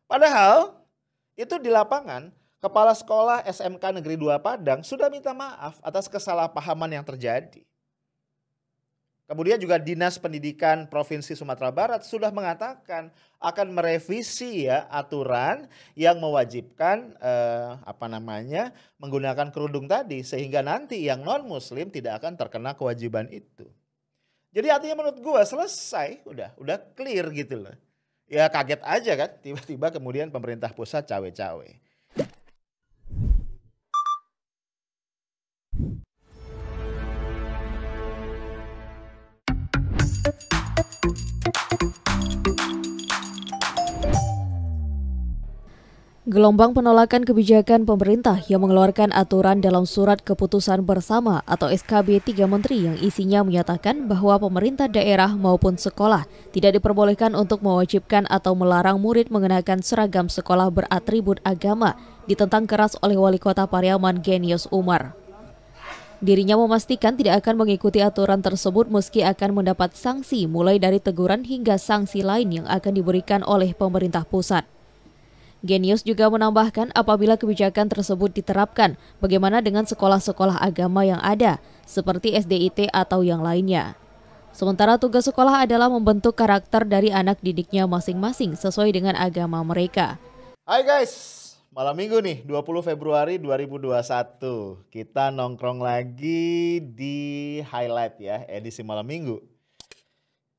Padahal itu di lapangan, Kepala Sekolah SMK Negeri 2 Padang sudah minta maaf atas kesalahpahaman yang terjadi. Kemudian juga Dinas Pendidikan Provinsi Sumatera Barat sudah mengatakan akan merevisi ya aturan yang mewajibkan menggunakan kerudung tadi sehingga nanti yang non muslim tidak akan terkena kewajiban itu. Jadi artinya menurut gua selesai, udah clear gitu loh. Ya kaget aja kan tiba-tiba kemudian pemerintah pusat cawe-cawe. Gelombang penolakan kebijakan pemerintah yang mengeluarkan aturan dalam Surat Keputusan Bersama atau SKB 3 Menteri yang isinya menyatakan bahwa pemerintah daerah maupun sekolah tidak diperbolehkan untuk mewajibkan atau melarang murid mengenakan seragam sekolah beratribut agama ditentang keras oleh Wali Kota Pariaman Genius Umar. Dirinya memastikan tidak akan mengikuti aturan tersebut meski akan mendapat sanksi mulai dari teguran hingga sanksi lain yang akan diberikan oleh pemerintah pusat. Genius juga menambahkan apabila kebijakan tersebut diterapkan, bagaimana dengan sekolah-sekolah agama yang ada, seperti SDIT atau yang lainnya. Sementara tugas sekolah adalah membentuk karakter dari anak didiknya masing-masing sesuai dengan agama mereka. Hai guys, malam minggu nih 20 Februari 2021. Kita nongkrong lagi di Highlight ya, edisi malam minggu.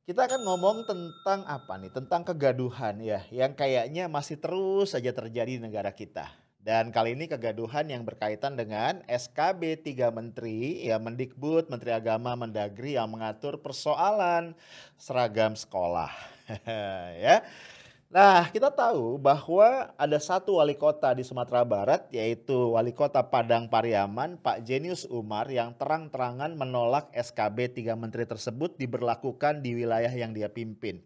Kita akan ngomong tentang apa nih? Tentang kegaduhan ya, yang kayaknya masih terus saja terjadi di negara kita. Dan kali ini kegaduhan yang berkaitan dengan SKB 3 Menteri, ya Mendikbud, Menteri Agama, Mendagri yang mengatur persoalan seragam sekolah. Ya. Nah, kita tahu bahwa ada satu wali kota di Sumatera Barat, yaitu Wali Kota Padang Pariaman, Pak Genius Umar, yang terang-terangan menolak SKB 3 Menteri tersebut diberlakukan di wilayah yang dia pimpin.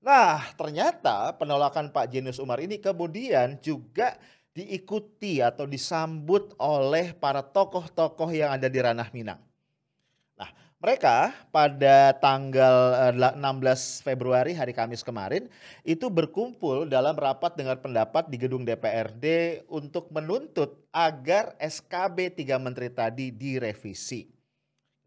Nah, ternyata penolakan Pak Genius Umar ini kemudian juga diikuti atau disambut oleh para tokoh-tokoh yang ada di ranah Minang. Nah, mereka pada tanggal 16 Februari hari Kamis kemarin itu berkumpul dalam rapat dengar pendapat di gedung DPRD untuk menuntut agar SKB 3 Menteri tadi direvisi.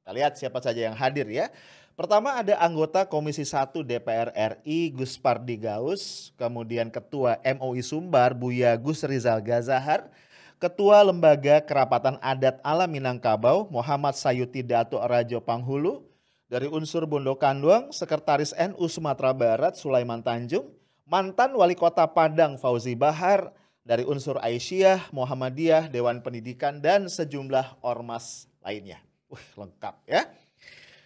Kita lihat siapa saja yang hadir ya. Pertama ada anggota Komisi 1 DPR RI Gus Pardi Gaus, kemudian Ketua MUI Sumbar Buya Gus Rizal Gazahar, Ketua Lembaga Kerapatan Adat Alam Minangkabau Muhammad Sayuti Dato Rajo Panghulu, dari unsur Bondo Kanduang Sekretaris NU Sumatera Barat Sulaiman Tanjung, mantan Wali Kota Padang Fauzi Bahar, dari unsur Aisyah Muhammadiyah Dewan Pendidikan dan sejumlah ormas lainnya. Lengkap ya.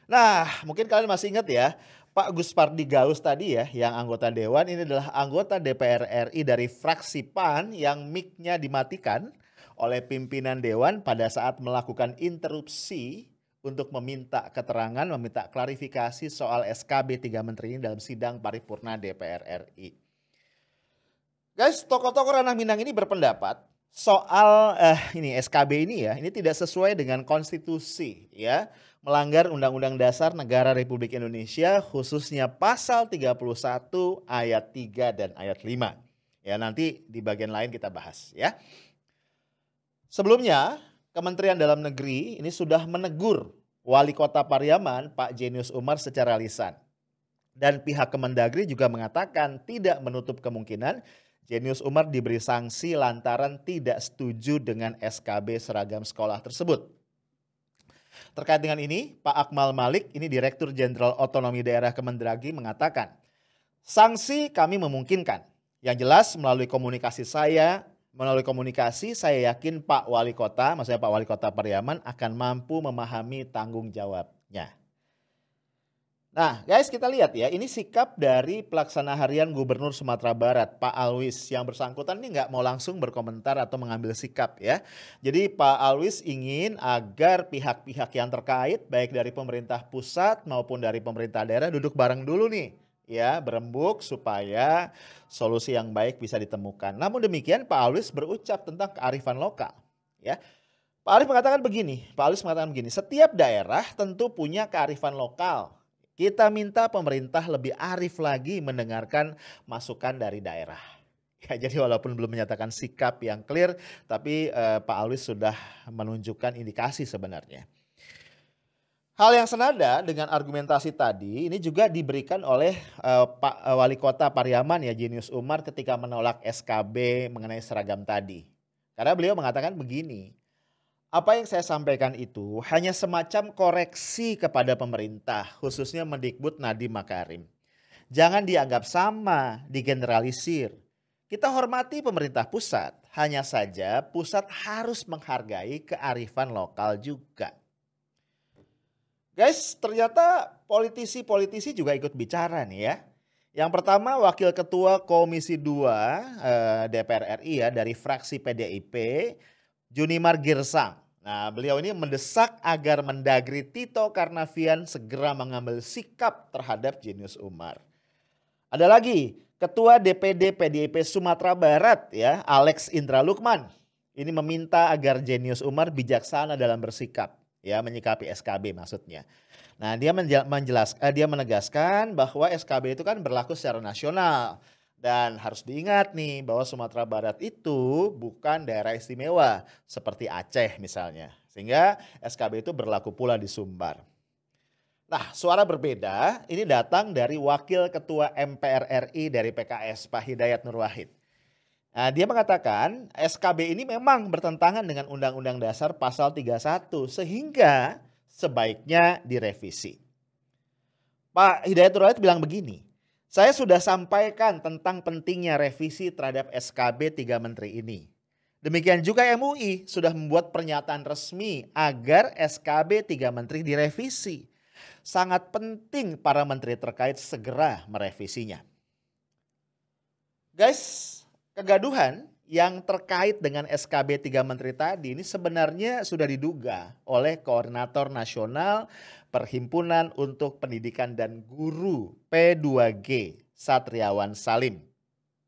Nah, mungkin kalian masih ingat ya, Pak Gus Pardi Gaus tadi ya, yang anggota Dewan ini adalah anggota DPR RI dari fraksi PAN yang mic-nya dimatikan oleh pimpinan Dewan pada saat melakukan interupsi untuk meminta keterangan, meminta klarifikasi soal SKB 3 Menteri ini dalam sidang paripurna DPR RI. Guys, tokoh-tokoh ranah Minang ini berpendapat soal ini SKB ini ya, ini tidak sesuai dengan konstitusi ya. Melanggar Undang-Undang Dasar Negara Republik Indonesia khususnya pasal 31 ayat 3 dan ayat 5. Ya nanti di bagian lain kita bahas ya. Sebelumnya Kementerian Dalam Negeri ini sudah menegur Wali Kota Pariaman Pak Genius Umar secara lisan. Dan pihak Kemendagri juga mengatakan tidak menutup kemungkinan Genius Umar diberi sanksi lantaran tidak setuju dengan SKB seragam sekolah tersebut. Terkait dengan ini, Pak Akmal Malik, ini Direktur Jenderal Otonomi Daerah Kemendagri mengatakan, sanksi kami memungkinkan. Yang jelas melalui komunikasi saya yakin Pak Wali Kota, maksudnya Pak Wali Kota Pariaman akan mampu memahami tanggung jawabnya. Nah guys, kita lihat ya, ini sikap dari pelaksana harian Gubernur Sumatera Barat, Pak Alwis. Yang bersangkutan ini nggak mau langsung berkomentar atau mengambil sikap ya. Jadi Pak Alwis ingin agar pihak-pihak yang terkait, baik dari pemerintah pusat maupun dari pemerintah daerah duduk bareng dulu nih. Ya, berembuk supaya solusi yang baik bisa ditemukan. Namun demikian Pak Alwis berucap tentang kearifan lokal. Ya. Pak Alwis mengatakan begini, setiap daerah tentu punya kearifan lokal. Kita minta pemerintah lebih arif lagi mendengarkan masukan dari daerah. Ya, jadi walaupun belum menyatakan sikap yang clear, tapi Pak Alwis sudah menunjukkan indikasi sebenarnya. Hal yang senada dengan argumentasi tadi ini juga diberikan oleh Pak Wali Kota Pariaman ya, Jenius Umar, ketika menolak SKB mengenai seragam tadi. Karena beliau mengatakan begini, apa yang saya sampaikan itu hanya semacam koreksi kepada pemerintah, khususnya Mendikbud Nadiem Makarim. Jangan dianggap sama, digeneralisir. Kita hormati pemerintah pusat, hanya saja pusat harus menghargai kearifan lokal juga. Guys, ternyata politisi-politisi juga ikut bicara nih ya. Yang pertama, Wakil Ketua Komisi 2 DPR RI ya, dari fraksi PDIP, Junimar Girsang. Nah, beliau ini mendesak agar Mendagri Tito Karnavian segera mengambil sikap terhadap Jenius Umar. Ada lagi, Ketua DPD PDIP Sumatera Barat ya, Alex Indra Lukman. Ini meminta agar Jenius Umar bijaksana dalam bersikap, ya, menyikapi SKB maksudnya. Nah, dia menegaskan bahwa SKB itu kan berlaku secara nasional. Dan harus diingat nih bahwa Sumatera Barat itu bukan daerah istimewa seperti Aceh misalnya. Sehingga SKB itu berlaku pula di Sumbar. Nah, suara berbeda ini datang dari Wakil Ketua MPR RI dari PKS, Pak Hidayat Nur Wahid. Nah, dia mengatakan SKB ini memang bertentangan dengan Undang-Undang Dasar Pasal 31 sehingga sebaiknya direvisi. Pak Hidayat Nur Wahid bilang begini, saya sudah sampaikan tentang pentingnya revisi terhadap SKB 3 Menteri ini. Demikian juga MUI sudah membuat pernyataan resmi agar SKB 3 Menteri direvisi. Sangat penting para menteri terkait segera merevisinya. Guys, kegaduhan yang terkait dengan SKB 3 Menteri tadi ini sebenarnya sudah diduga oleh Koordinator Nasional Perhimpunan untuk Pendidikan dan Guru P2G, Satriawan Salim.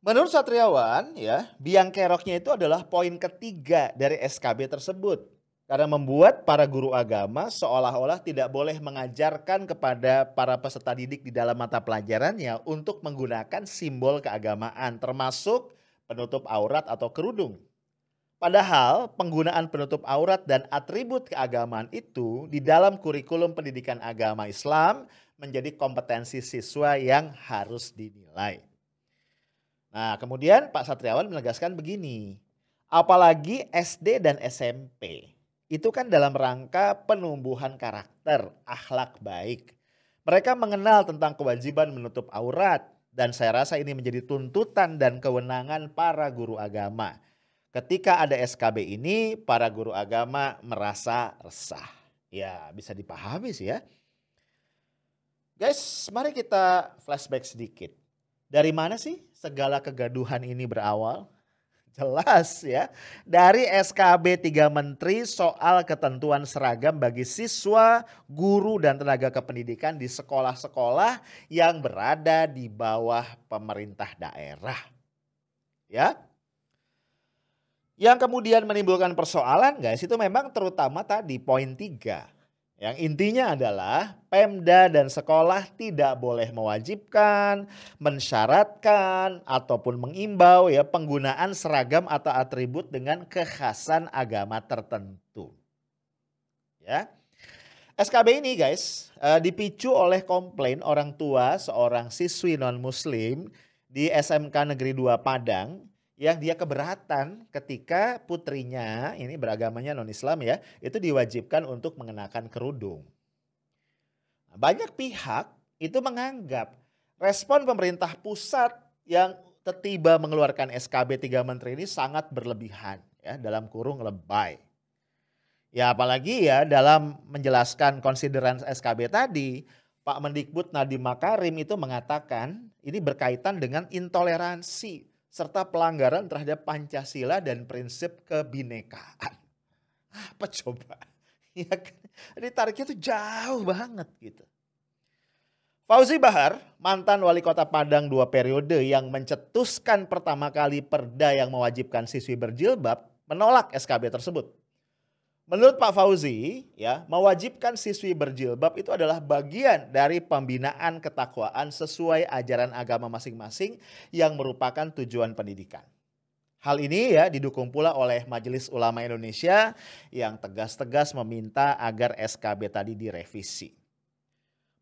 Menurut Satriawan, ya, biang keroknya itu adalah poin ketiga dari SKB tersebut. Karena membuat para guru agama seolah-olah tidak boleh mengajarkan kepada para peserta didik di dalam mata pelajarannya untuk menggunakan simbol keagamaan termasuk penutup aurat atau kerudung. Padahal penggunaan penutup aurat dan atribut keagamaan itu di dalam kurikulum pendidikan agama Islam menjadi kompetensi siswa yang harus dinilai. Nah, kemudian Pak Satriawan menegaskan begini, apalagi SD dan SMP. Itu kan dalam rangka penumbuhan karakter, akhlak baik. Mereka mengenal tentang kewajiban menutup aurat dan saya rasa ini menjadi tuntutan dan kewenangan para guru agama. Ketika ada SKB ini, para guru agama merasa resah. Ya, bisa dipahami sih ya. Guys, mari kita flashback sedikit. Dari mana sih segala kegaduhan ini berawal? Jelas ya, dari SKB 3 Menteri soal ketentuan seragam bagi siswa, guru dan tenaga kependidikan di sekolah-sekolah yang berada di bawah pemerintah daerah. Ya. Yang kemudian menimbulkan persoalan guys, itu memang terutama tadi poin 3. Yang intinya adalah Pemda dan sekolah tidak boleh mewajibkan, mensyaratkan ataupun mengimbau ya penggunaan seragam atau atribut dengan kekhasan agama tertentu. Ya. SKB ini guys dipicu oleh komplain orang tua seorang siswi non-muslim di SMK Negeri 2 Padang yang dia keberatan ketika putrinya, ini beragamanya non-Islam ya, itu diwajibkan untuk mengenakan kerudung. Banyak pihak itu menganggap respon pemerintah pusat yang tiba mengeluarkan SKB 3 Menteri ini sangat berlebihan, ya, dalam kurung lebay. Ya apalagi ya dalam menjelaskan konsideran SKB tadi, Pak Mendikbud Nadiem Makarim itu mengatakan ini berkaitan dengan intoleransi serta pelanggaran terhadap Pancasila dan prinsip kebinekaan. Apa coba? Ya kan? Ditariknya tuh jauh banget gitu. Fauzi Bahar, mantan wali kota Padang 2 periode yang mencetuskan pertama kali perda yang mewajibkan siswi berjilbab, menolak SKB tersebut. Menurut Pak Fauzi, ya, mewajibkan siswi berjilbab itu adalah bagian dari pembinaan ketakwaan sesuai ajaran agama masing-masing yang merupakan tujuan pendidikan. Hal ini ya didukung pula oleh Majelis Ulama Indonesia yang tegas-tegas meminta agar SKB tadi direvisi.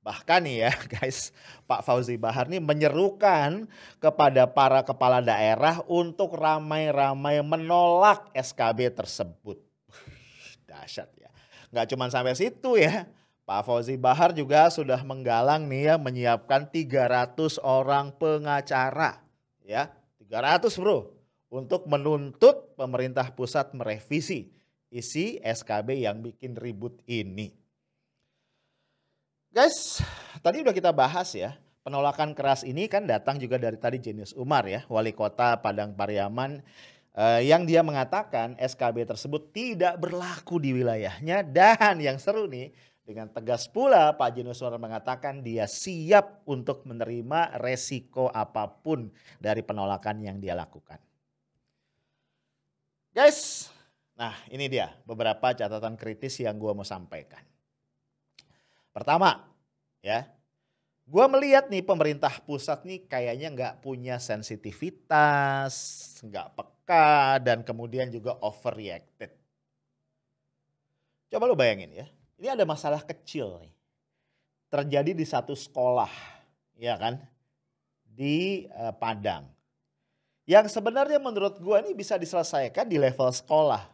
Bahkan nih ya guys, Pak Fauzi Bahar nih menyerukan kepada para kepala daerah untuk ramai-ramai menolak SKB tersebut. Dahsyat ya. Nggak cuma sampai situ ya. Pak Fauzi Bahar juga sudah menggalang nih ya menyiapkan 300 orang pengacara. Ya, 300 bro. Untuk menuntut pemerintah pusat merevisi isi SKB yang bikin ribut ini. Guys, tadi udah kita bahas ya. Penolakan keras ini kan datang juga dari tadi Jenius Umar ya, wali kota Padang Pariaman, yang dia mengatakan SKB tersebut tidak berlaku di wilayahnya, dan yang seru nih dengan tegas pula Pak Jenius Umar mengatakan dia siap untuk menerima resiko apapun dari penolakan yang dia lakukan. Guys, nah ini dia beberapa catatan kritis yang gue mau sampaikan. Pertama ya, gue melihat nih pemerintah pusat nih kayaknya nggak punya sensitivitas, nggak peka, dan kemudian juga overreacted. Coba lu bayangin ya, ini ada masalah kecil nih, terjadi di satu sekolah, ya kan, di Padang. Yang sebenarnya menurut gue ini bisa diselesaikan di level sekolah.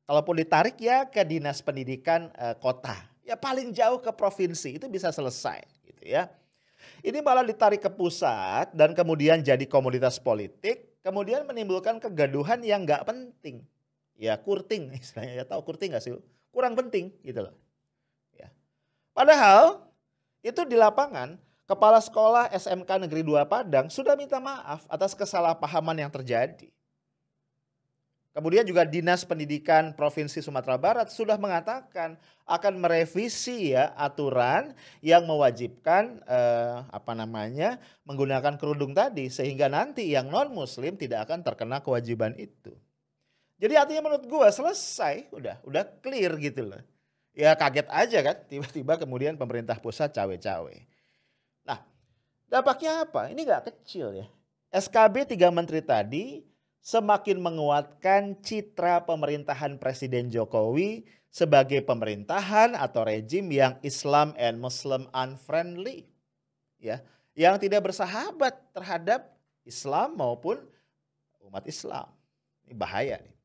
Kalaupun ditarik ya ke dinas pendidikan kota, ya paling jauh ke provinsi itu bisa selesai gitu ya. Ini malah ditarik ke pusat dan kemudian jadi komoditas politik, kemudian menimbulkan kegaduhan yang nggak penting. Ya kurting istilahnya, ya tahu kurting nggak sih? Kurang penting gitu loh. Ya. Padahal itu di lapangan Kepala Sekolah SMK Negeri 2 Padang sudah minta maaf atas kesalahpahaman yang terjadi. Kemudian juga Dinas Pendidikan Provinsi Sumatera Barat sudah mengatakan akan merevisi ya aturan yang mewajibkan menggunakan kerudung tadi, sehingga nanti yang non muslim tidak akan terkena kewajiban itu. Jadi artinya menurut gua selesai, udah clear gitu loh. Ya kaget aja kan tiba-tiba kemudian pemerintah pusat cawe-cawe. Nah, dampaknya apa? Ini gak kecil ya. SKB 3 menteri tadi semakin menguatkan citra pemerintahan Presiden Jokowi sebagai pemerintahan atau rejim yang Islam and Muslim unfriendly. Ya, yang tidak bersahabat terhadap Islam maupun umat Islam. Ini bahaya nih.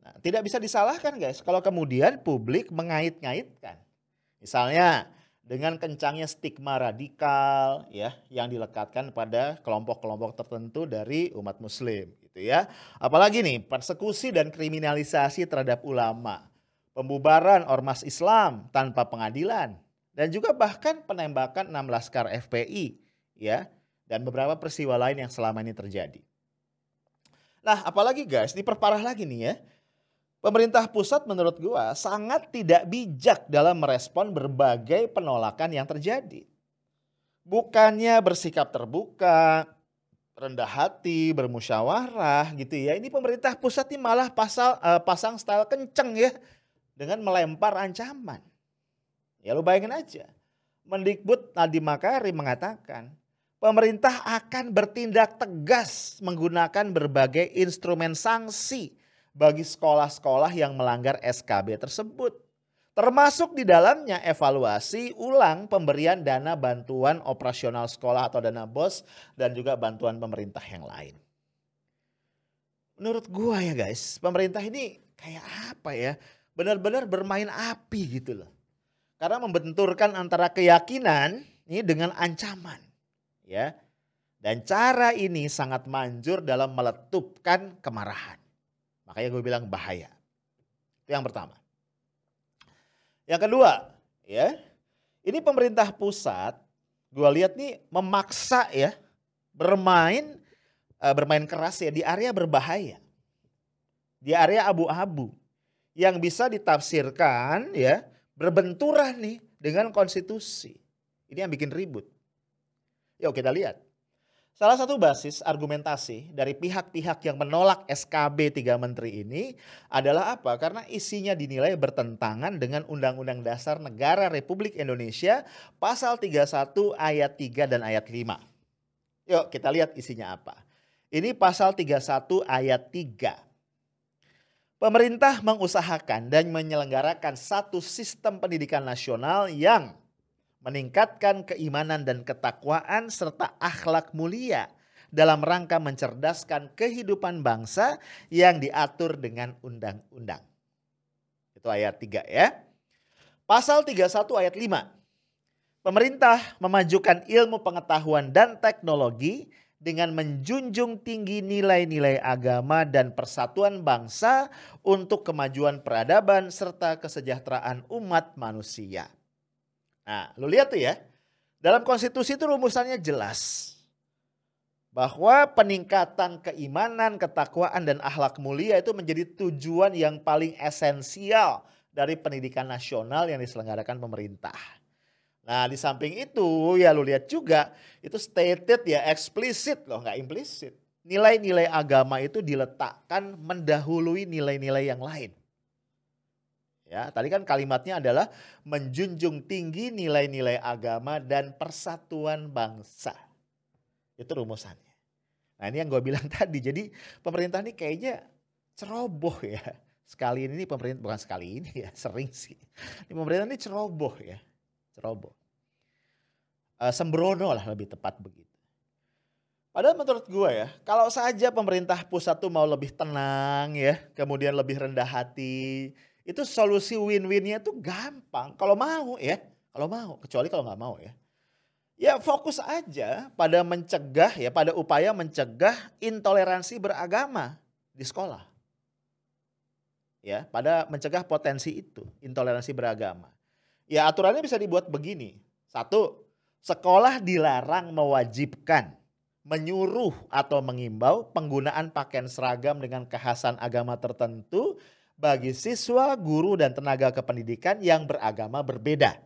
Nah, tidak bisa disalahkan guys kalau kemudian publik mengait-ngaitkan. Misalnya dengan kencangnya stigma radikal ya yang dilekatkan pada kelompok-kelompok tertentu dari umat muslim gitu ya. Apalagi nih persekusi dan kriminalisasi terhadap ulama, pembubaran ormas Islam tanpa pengadilan, dan juga bahkan penembakan 6 laskar FPI ya, dan beberapa peristiwa lain yang selama ini terjadi. Nah, apalagi guys, diperparah lagi nih ya. Pemerintah pusat menurut gua sangat tidak bijak dalam merespon berbagai penolakan yang terjadi. Bukannya bersikap terbuka, rendah hati, bermusyawarah gitu ya. Ini pemerintah pusat ini malah pasang style kenceng ya dengan melempar ancaman. Ya lu bayangin aja. Mendikbud Nadiem Makarim mengatakan pemerintah akan bertindak tegas menggunakan berbagai instrumen sanksi bagi sekolah-sekolah yang melanggar SKB tersebut. Termasuk di dalamnya evaluasi ulang pemberian dana bantuan operasional sekolah atau dana BOS dan juga bantuan pemerintah yang lain. Menurut gua ya guys, pemerintah ini kayak apa ya? Benar-benar bermain api gitu loh. Karena membenturkan antara keyakinan ini dengan ancaman. Ya. Dan cara ini sangat manjur dalam meletupkan kemarahan. Makanya gue bilang bahaya. Itu yang pertama. Yang kedua, ya, ini pemerintah pusat, gue lihat nih memaksa ya bermain keras ya di area berbahaya, di area abu-abu yang bisa ditafsirkan ya berbenturan nih dengan konstitusi. Ini yang bikin ribut. Yuk kita lihat. Salah satu basis argumentasi dari pihak-pihak yang menolak SKB 3 Menteri ini adalah apa? Karena isinya dinilai bertentangan dengan Undang-Undang Dasar Negara Republik Indonesia pasal 31 ayat 3 dan ayat 5. Yuk kita lihat isinya apa. Ini pasal 31 ayat 3. Pemerintah mengusahakan dan menyelenggarakan satu sistem pendidikan nasional yang meningkatkan keimanan dan ketakwaan serta akhlak mulia dalam rangka mencerdaskan kehidupan bangsa yang diatur dengan undang-undang. Itu ayat 3 ya. Pasal 31 ayat 5. Pemerintah memajukan ilmu pengetahuan dan teknologi dengan menjunjung tinggi nilai-nilai agama dan persatuan bangsa untuk kemajuan peradaban serta kesejahteraan umat manusia. Nah, lu lihat tuh ya, dalam konstitusi itu rumusannya jelas. Bahwa peningkatan keimanan, ketakwaan, dan akhlak mulia itu menjadi tujuan yang paling esensial dari pendidikan nasional yang diselenggarakan pemerintah. Nah, di samping itu ya lu lihat juga itu stated ya, eksplisit loh, nggak implisit. Nilai-nilai agama itu diletakkan mendahului nilai-nilai yang lain. Ya, tadi kan kalimatnya adalah menjunjung tinggi nilai-nilai agama dan persatuan bangsa. Itu rumusannya. Nah, ini yang gue bilang tadi. Jadi pemerintah ini kayaknya ceroboh ya. Sekali ini pemerintah, bukan sekali ini ya, sering sih. Ini pemerintah ini ceroboh ya. Ceroboh. Sembrono lah lebih tepat begitu. Padahal menurut gue ya, kalau saja pemerintah pusat tuh mau lebih tenang ya, kemudian lebih rendah hati, itu solusi win-winnya tuh gampang. Kalau mau ya, kalau mau, kecuali kalau nggak mau ya. Ya fokus aja pada mencegah ya, pada upaya mencegah intoleransi beragama di sekolah. Ya, pada mencegah potensi itu, intoleransi beragama. Ya aturannya bisa dibuat begini. 1, sekolah dilarang mewajibkan, menyuruh atau mengimbau penggunaan pakaian seragam dengan kekhasan agama tertentu bagi siswa, guru, dan tenaga kependidikan yang beragama berbeda.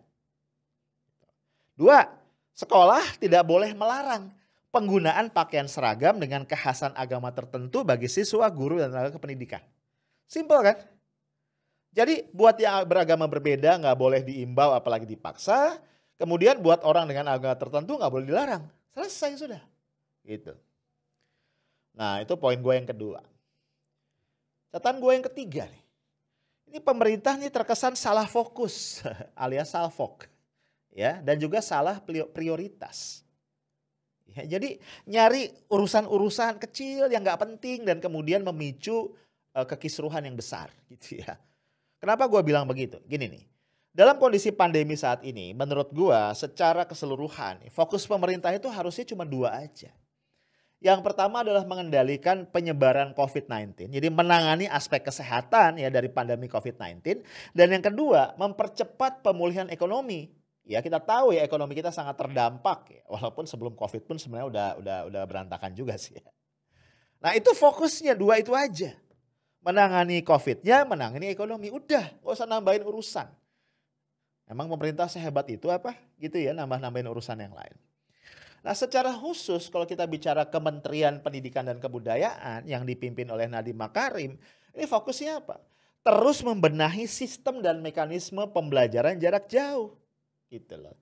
2, sekolah tidak boleh melarang penggunaan pakaian seragam dengan kekhasan agama tertentu bagi siswa, guru, dan tenaga kependidikan. Simpel kan? Jadi buat yang beragama berbeda nggak boleh diimbau apalagi dipaksa. Kemudian buat orang dengan agama tertentu nggak boleh dilarang. Selesai sudah. Gitu. Nah itu poin gue yang kedua. Catatan gue yang ketiga nih. Ini pemerintah nih terkesan salah fokus alias salfok. Ya, dan juga salah prioritas. Ya, jadi nyari urusan-urusan kecil yang nggak penting dan kemudian memicu kekisruhan yang besar gitu ya. Kenapa gue bilang begitu? Gini nih, dalam kondisi pandemi saat ini menurut gue secara keseluruhan fokus pemerintah itu harusnya cuma 2 aja. Yang pertama adalah mengendalikan penyebaran COVID-19. Jadi menangani aspek kesehatan ya dari pandemi COVID-19. Dan yang kedua mempercepat pemulihan ekonomi. Ya kita tahu ya ekonomi kita sangat terdampak ya. Walaupun sebelum COVID pun sebenarnya udah berantakan juga sih ya. Nah itu fokusnya 2 itu aja. Menangani COVID-nya, menangani ekonomi. Udah gak usah nambahin urusan. Emang pemerintah sehebat itu apa? Gitu ya nambahin urusan yang lain. Nah secara khusus kalau kita bicara Kementerian Pendidikan dan Kebudayaan yang dipimpin oleh Nadiem Makarim, ini fokusnya apa? Terus membenahi sistem dan mekanisme pembelajaran jarak jauh. Gitu loh.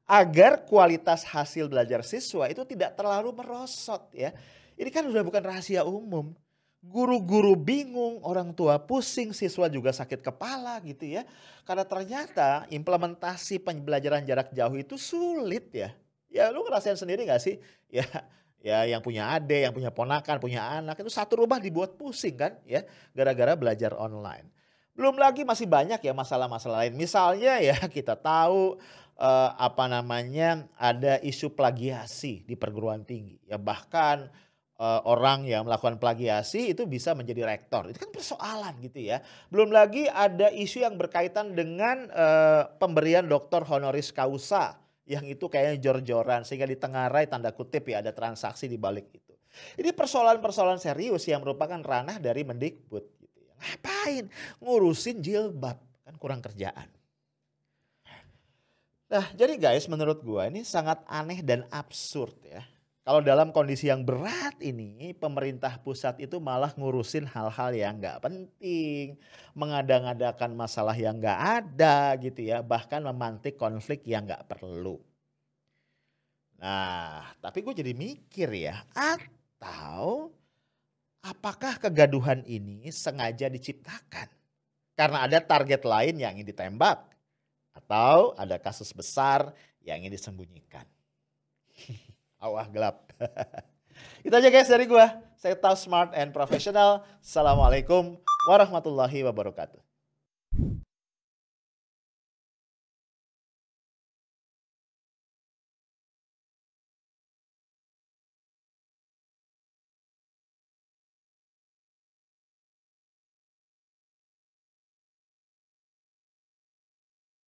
Agar kualitas hasil belajar siswa itu tidak terlalu merosot ya. Ini kan udah bukan rahasia umum. Guru-guru bingung, orang tua pusing, siswa juga sakit kepala gitu ya. Karena ternyata implementasi pembelajaran jarak jauh itu sulit ya. Ya lu ngerasain sendiri gak sih? Ya yang punya adik, yang punya ponakan, punya anak itu satu rumah dibuat pusing kan ya gara-gara belajar online. Belum lagi masih banyak ya masalah-masalah lain. Misalnya ya kita tahu ada isu plagiasi di perguruan tinggi. Ya bahkan orang yang melakukan plagiasi itu bisa menjadi rektor. Itu kan persoalan gitu ya. Belum lagi ada isu yang berkaitan dengan pemberian doktor honoris causa. Yang itu kayaknya jor-joran sehingga ditengarai tanda kutip ya ada transaksi di balik itu. Ini persoalan-persoalan serius yang merupakan ranah dari Mendikbud. Gitu ya. Ngapain ngurusin jilbab? Kan kurang kerjaan. Nah jadi guys menurut gua ini sangat aneh dan absurd ya. Kalau dalam kondisi yang berat ini, pemerintah pusat itu malah ngurusin hal-hal yang nggak penting, mengada-ngadakan masalah yang nggak ada gitu ya, bahkan memantik konflik yang nggak perlu. Nah, tapi gue jadi mikir ya, atau apakah kegaduhan ini sengaja diciptakan? Karena ada target lain yang ingin ditembak, atau ada kasus besar yang ingin disembunyikan. Awah gelap. Itu aja guys dari gua. Saya tahu smart and professional. Assalamualaikum warahmatullahi wabarakatuh.